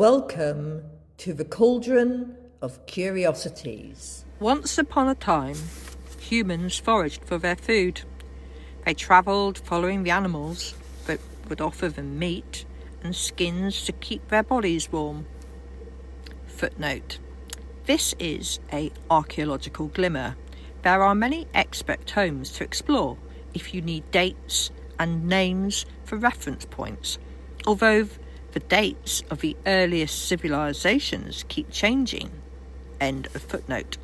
Welcome to the Cauldron of Curiosities. Once upon a time, humans foraged for their food. They travelled following the animals that would offer them meat and skins to keep their bodies warm. Footnote: this is an archaeological glimmer. There are many expert tomes to explore if you need dates and names for reference points, although the dates of the earliest civilizations keep changing. End of footnote.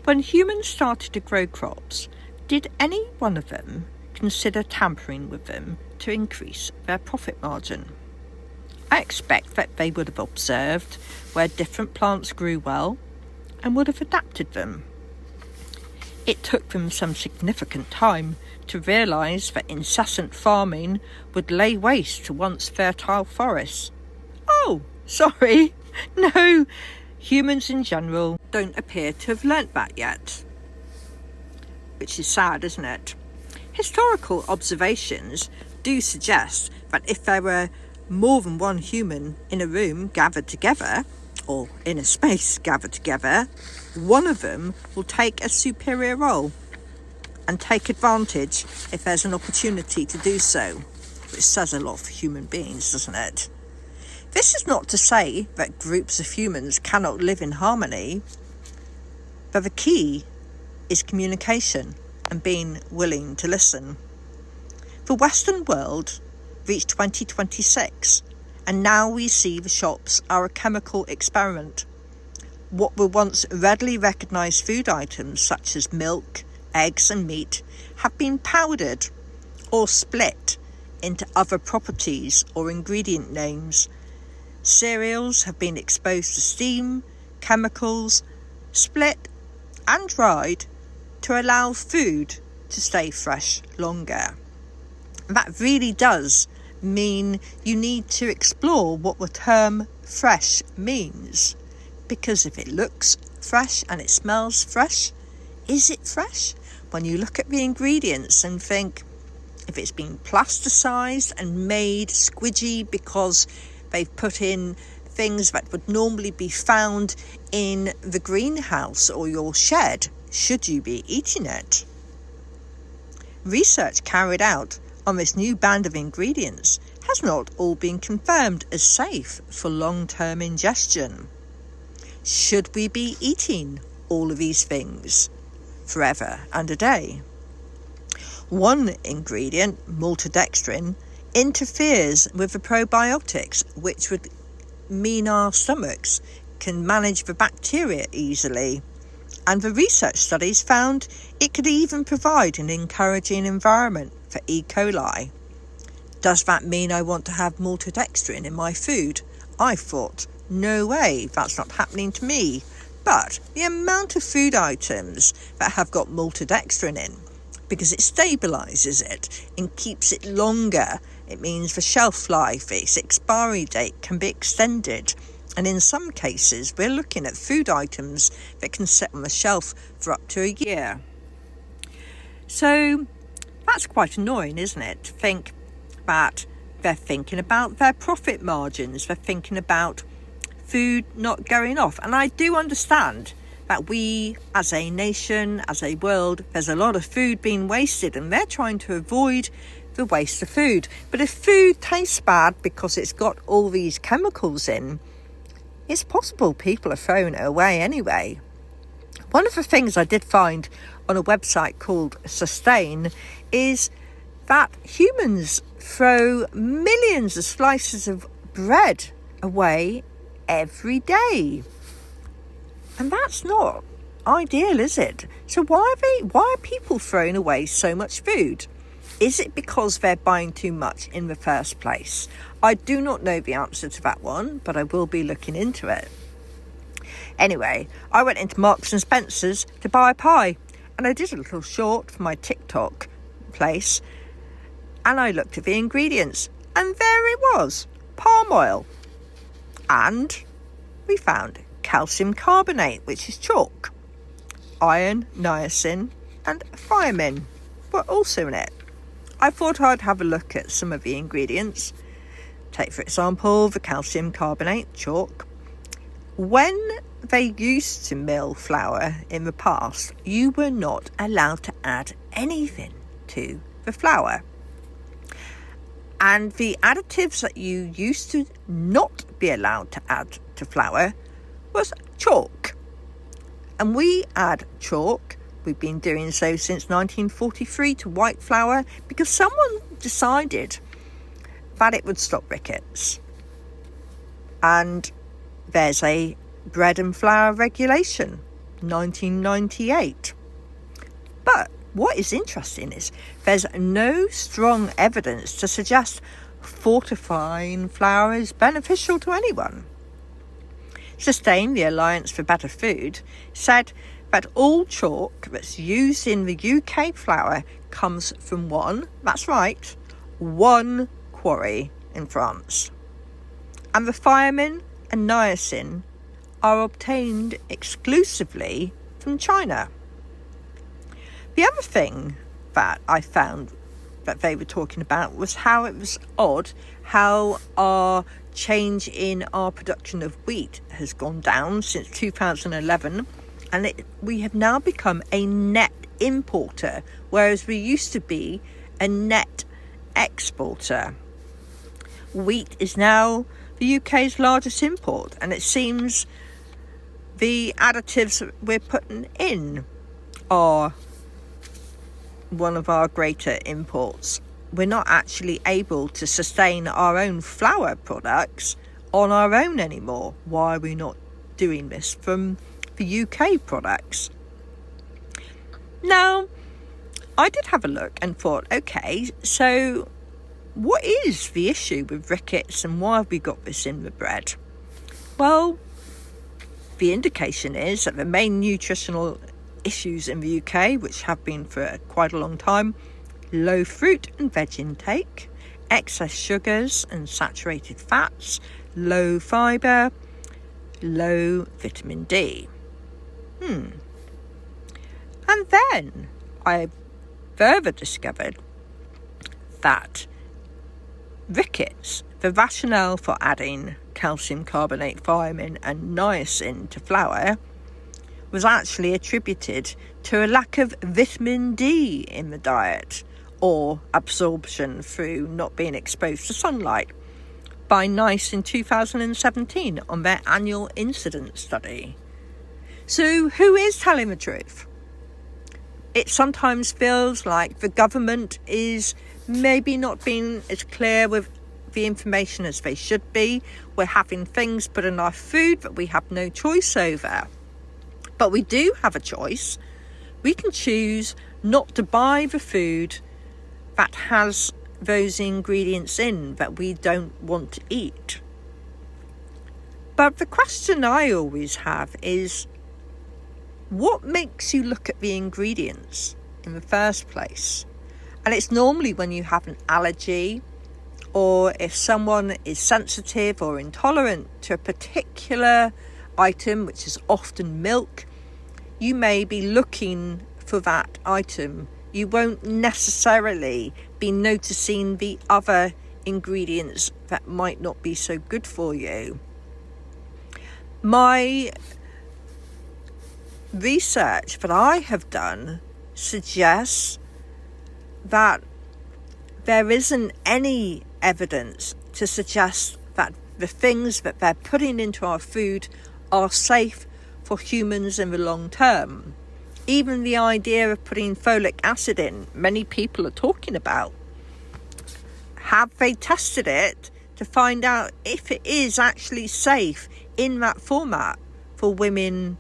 When humans started to grow crops, did any one of them consider tampering with them to increase their profit margin? I expect that they would have observed where different plants grew well and would have adapted them. It took them some significant time to realise that incessant farming would lay waste to once fertile forests. Oh, sorry, no, humans in general don't appear to have learnt that yet. Which is sad, isn't it? Historical observations do suggest that if there were more than one human in a room gathered together, or in a space gathered together, one of them will take a superior role and take advantage if there's an opportunity to do so, which says a lot for human beings, doesn't it? This is not to say that groups of humans cannot live in harmony, but the key is communication and being willing to listen. The Western world reached 2026, and now we see the shops are a chemical experiment. What were once readily recognised food items such as milk, eggs and meat have been powdered or split into other properties or ingredient names. Cereals have been exposed to steam, chemicals, split and dried to allow food to stay fresh longer. That really does mean you need to explore what the term fresh means, because if it looks fresh and it smells fresh, is it fresh? When you look at the ingredients and think, if it's been plasticized and made squidgy because they've put in things that would normally be found in the greenhouse or your shed, should you be eating it? Research carried out on this new band of ingredients has not all been confirmed as safe for long-term ingestion. Should we be eating all of these things forever and a day? One ingredient, maltodextrin, interferes with the probiotics, which would mean our stomachs can manage the bacteria easily. And the research studies found it could even provide an encouraging environment for E. coli. Does that mean I want to have maltodextrin in my food? I thought, no way, that's not happening to me. But the amount of food items that have got maltodextrin in, because it stabilises it and keeps it longer, it means the shelf life, its expiry date can be extended. And in some cases, we're looking at food items that can sit on the shelf for up to a year. So that's quite annoying, isn't it? To think that they're thinking about their profit margins, they're thinking about food not going off. And I do understand that we as a nation, as a world, there's a lot of food being wasted and they're trying to avoid the waste of food. But if food tastes bad because it's got all these chemicals in, it's possible people are throwing it away anyway. One of the things I did find on a website called Sustain is that humans throw millions of slices of bread away every day. And that's not ideal, is it? So why are people throwing away so much food? Is it because they're buying too much in the first place? I do not know the answer to that one, but I will be looking into it. Anyway, I went into Marks and Spencer's to buy a pie, and I did a little short for my TikTok place, and I looked at the ingredients, and there it was, palm oil. And we found calcium carbonate, which is chalk. Iron, niacin, and thiamine were also in it. I thought I'd have a look at some of the ingredients. Take, for example, the calcium carbonate, chalk. When they used to mill flour in the past, you were not allowed to add anything to the flour. And the additives that you used to not be allowed to add to flour was chalk. And we add chalk, we've been doing so since 1943, to white flour because someone decided that it would stop rickets. And there's a bread and flour regulation, 1998. But what is interesting is there's no strong evidence to suggest fortifying flour is beneficial to anyone. Sustain, the Alliance for Better Food, said that all chalk that's used in the UK flour comes from one quarry in France. And the thiamine and niacin are obtained exclusively from China. The other thing that I found that they were talking about was how it was odd how our change in our production of wheat has gone down since 2011, and we have now become a net importer, whereas we used to be a net exporter. Wheat is now the UK's largest import, and it seems the additives we're putting in are one of our greater imports. We're not actually able to sustain our own flour products on our own anymore. Why are we not doing this from the UK products? Now, I did have a look and thought, okay, so what is the issue with rickets and why have we got this in the bread? Well, the indication is that the main nutritional issues in the UK, which have been for quite a long time: low fruit and veg intake, excess sugars and saturated fats, low fibre, low vitamin D. And then I further discovered that rickets, the rationale for adding calcium carbonate, thiamine and niacin to flour, was actually attributed to a lack of vitamin D in the diet, or absorption through not being exposed to sunlight, by NICE in 2017 on their annual incident study. So who is telling the truth? It sometimes feels like the government is maybe not being as clear with the information as they should be. We're having things put in our food that we have no choice over. But we do have a choice. We can choose not to buy the food that has those ingredients in that we don't want to eat. But the question I always have is, what makes you look at the ingredients in the first place? And it's normally when you have an allergy, or if someone is sensitive or intolerant to a particular item, which is often milk, you may be looking for that item. You won't necessarily be noticing the other ingredients that might not be so good for you. My research that I have done suggests that there isn't any evidence to suggest that the things that they're putting into our food are safe for humans in the long term. Even the idea of putting folic acid in, many people are talking about. Have they tested it to find out if it is actually safe in that format for women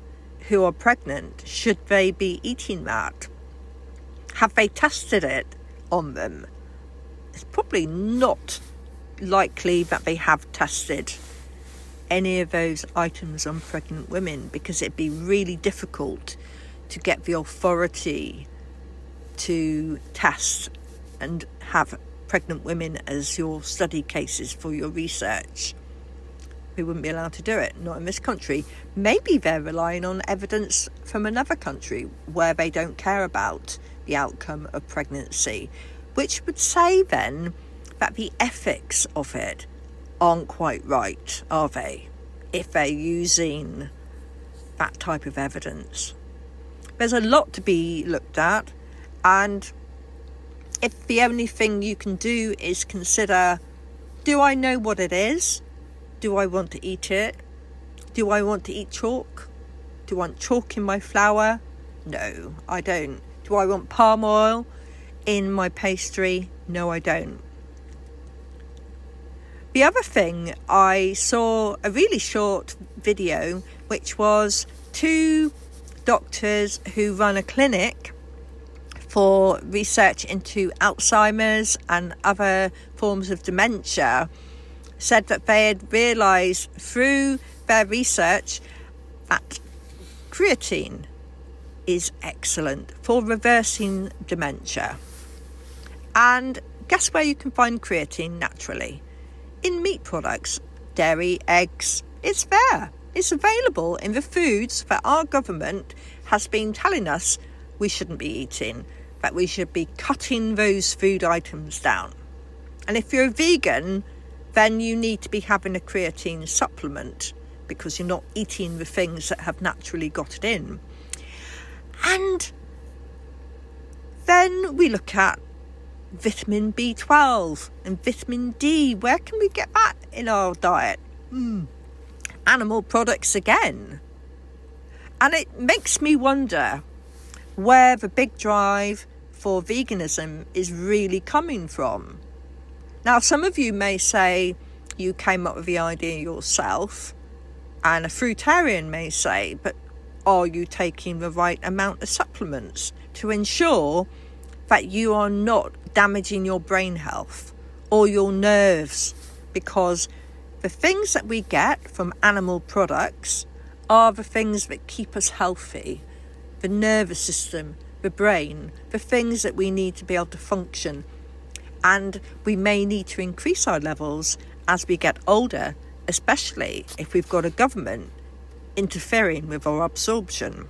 who are pregnant? Should they be eating that? Have they tested it on them? It's probably not likely that they have tested any of those items on pregnant women, because it'd be really difficult to get the authority to test and have pregnant women as your study cases for your research. We wouldn't be allowed to do it, not in this country. Maybe they're relying on evidence from another country where they don't care about the outcome of pregnancy, which would say then that the ethics of it aren't quite right, are they? If they're using that type of evidence. There's a lot to be looked at, and if the only thing you can do is consider, do I know what it is? Do I want to eat it? Do I want to eat chalk? Do I want chalk in my flour? No, I don't. Do I want palm oil in my pastry? No, I don't. The other thing, I saw a really short video, which was 2 doctors who run a clinic for research into Alzheimer's and other forms of dementia, said that they had realised through their research that creatine is excellent for reversing dementia. And guess where you can find creatine naturally? In meat products, dairy, eggs. It's there. It's available in the foods that our government has been telling us we shouldn't be eating, that we should be cutting those food items down. And if you're a vegan, then you need to be having a creatine supplement because you're not eating the things that have naturally got it in. And then we look at vitamin B12 and vitamin D. Where can we get that in our diet? Animal products again. And it makes me wonder where the big drive for veganism is really coming from. Now, some of you may say you came up with the idea yourself, and a fruitarian may say, but are you taking the right amount of supplements to ensure that you are not damaging your brain health or your nerves? Because the things that we get from animal products are the things that keep us healthy. The nervous system, the brain, the things that we need to be able to function. And we may need to increase our levels as we get older, especially if we've got a government interfering with our absorption.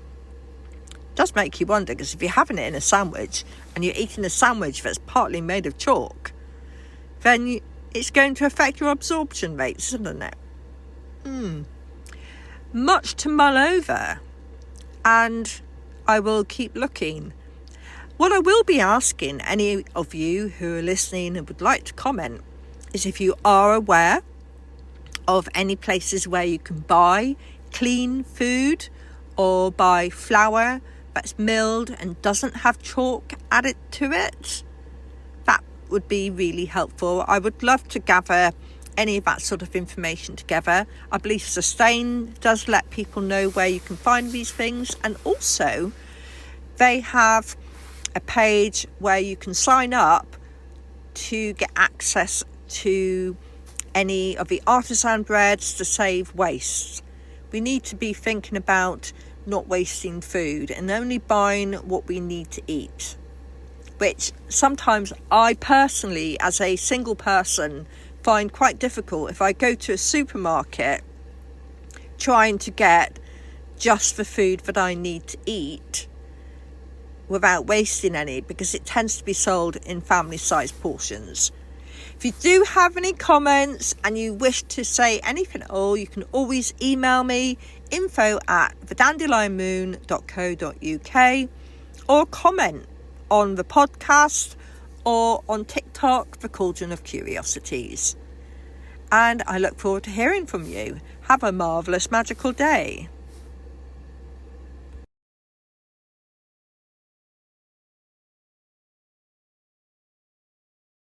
It does make you wonder, because if you're having it in a sandwich and you're eating a sandwich that's partly made of chalk, then it's going to affect your absorption rates, isn't it? Much to mull over, and I will keep looking. What I will be asking any of you who are listening and would like to comment is if you are aware of any places where you can buy clean food or buy flour that's milled and doesn't have chalk added to it. That would be really helpful. I would love to gather any of that sort of information together. I believe Sustain does let people know where you can find these things, and also they have a page where you can sign up to get access to any of the artisan breads to save waste. We need to be thinking about not wasting food and only buying what we need to eat, which sometimes I personally, as a single person, find quite difficult if I go to a supermarket trying to get just the food that I need to eat without wasting any, because it tends to be sold in family-sized portions. If you do have any comments and you wish to say anything at all, you can always email me, info@thedandelion.moon.co.uk, or comment on the podcast or on TikTok, The Cauldron of Curiosities. And I look forward to hearing from you. Have a marvellous magical day.